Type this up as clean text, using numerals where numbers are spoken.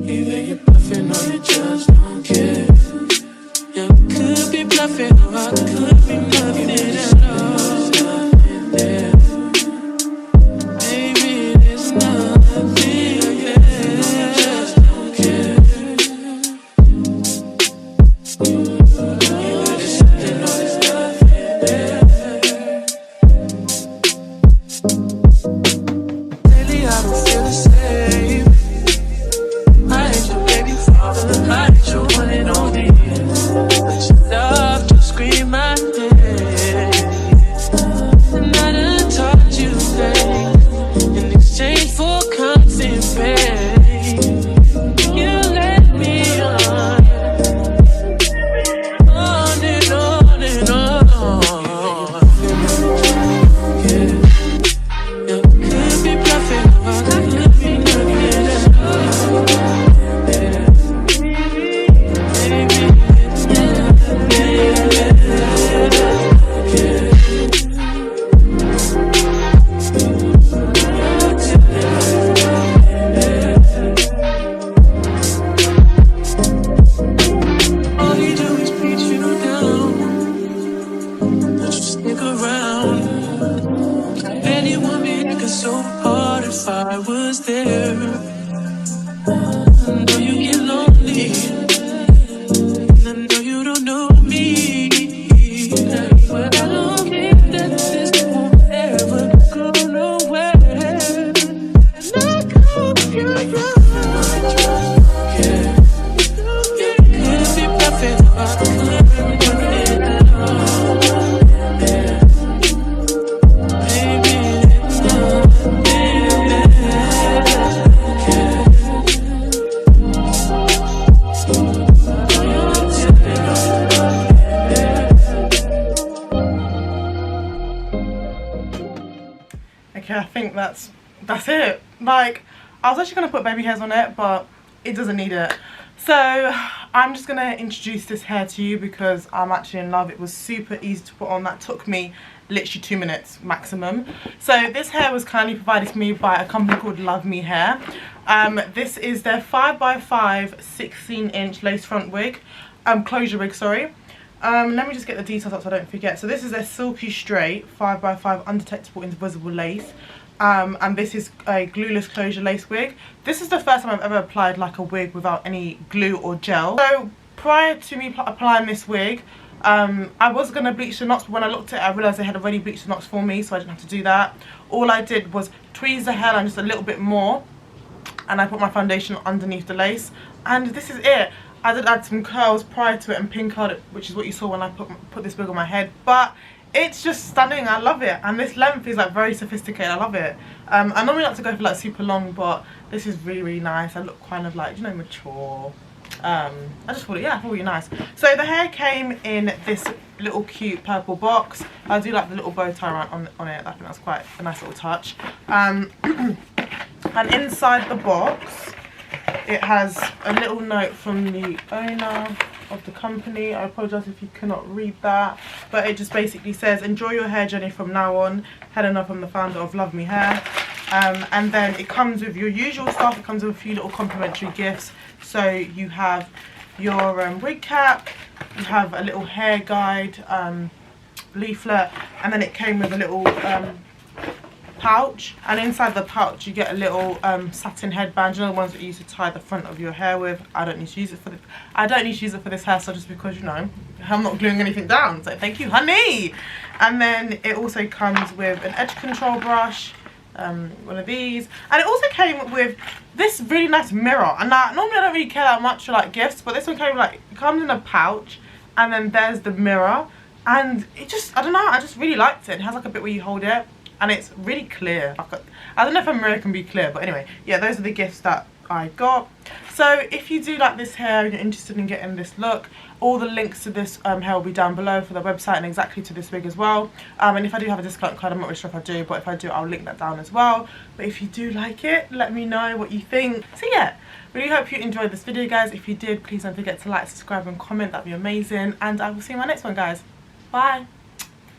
Either you're bluffing or you just don't care. You could be bluffing or I could be nothing at all. Nothing there. Maybe there's nothing there. Just don't care. Either there's something or there's nothing there. Lately I don't feel the same. I ain't your baby father, I ain't your one and only. But your love just scream my name. And I done taught you things in exchange for constant pain. You let me on and on and on. Yeah. You could be bluffing, or I could be nothing at all. All he do is beat you down, but you stick around. Anyone make it so hard if I was there. I know you get lonely, and I know you don't know me, but I don't think that this won't ever go nowhere. And I hope you're right. Yeah. You could be perfect, but I couldn't do it at all. Yeah. Maybe it's nothing there. Okay, I think that's it. Like, I was actually gonna put baby hairs on it, but it doesn't need it. So I'm just gonna introduce this hair to you because I'm actually in love. It was super easy to put on. That took me literally 2 minutes maximum. So this hair was kindly provided to me by a company called Luvmr hair. This is their 5x5 16-inch lace front wig, closure wig, sorry. Let me just get the details up so I don't forget. So this is a silky straight 5x5 undetectable invisible lace. And this is a glueless closure lace wig. This is the first time I've ever applied like a wig without any glue or gel. So prior to me applying this wig, I was going to bleach the knots, but when I looked at it I realised they had already bleached the knots for me, so I didn't have to do that. All I did was tweeze the hairline just a little bit more, and I put my foundation underneath the lace, and this is it. I did add some curls prior to it and pin curled it, which is what you saw when I put this wig on my head, but it's just stunning. I love it, and this length is like very sophisticated. I love it. I normally like to go for like super long, but this is really, really nice. I look kind of like, you know, mature. I just thought it, yeah, I thought it was nice. So the hair came in this little cute purple box. I do like the little bow tie on it. I think that's quite a nice little touch. And inside the box it has a little note from the owner of the company. I apologise if you cannot read that, but it just basically says, enjoy your hair journey from now on, Helena from the founder of Luvmr hair. And then it comes with your usual stuff. It comes with a few little complimentary gifts. So you have your wig cap, you have a little hair guide leaflet, and then it came with a little pouch, and inside the pouch you get a little satin headband. You know, the ones that you use to tie the front of your hair with. I don't need to use it for this. I don't need to use it for this hairstyle just because, you know, I'm not gluing anything down. So thank you, honey. And then it also comes with an edge control brush, one of these, and it also came with this really nice mirror. And now normally I don't really care that much for like gifts, but this one came like, it comes in a pouch, and then there's the mirror, and it just, I don't know, I just really liked it. It has like a bit where you hold it, and it's really clear. I don't know if a mirror can be clear, but anyway, yeah, those are the gifts that I got. So if you do like this hair and you're interested in getting this look, all the links to this hair will be down below for the website, and exactly to this wig as well. And if I do have a discount code, I'm not really sure if I do, but if I do, I'll link that down as well. But if you do like it, let me know what you think. So yeah, really hope you enjoyed this video, guys. If you did, please don't forget to like, subscribe and comment. That'd be amazing, and I will see you in my next one, guys. Bye.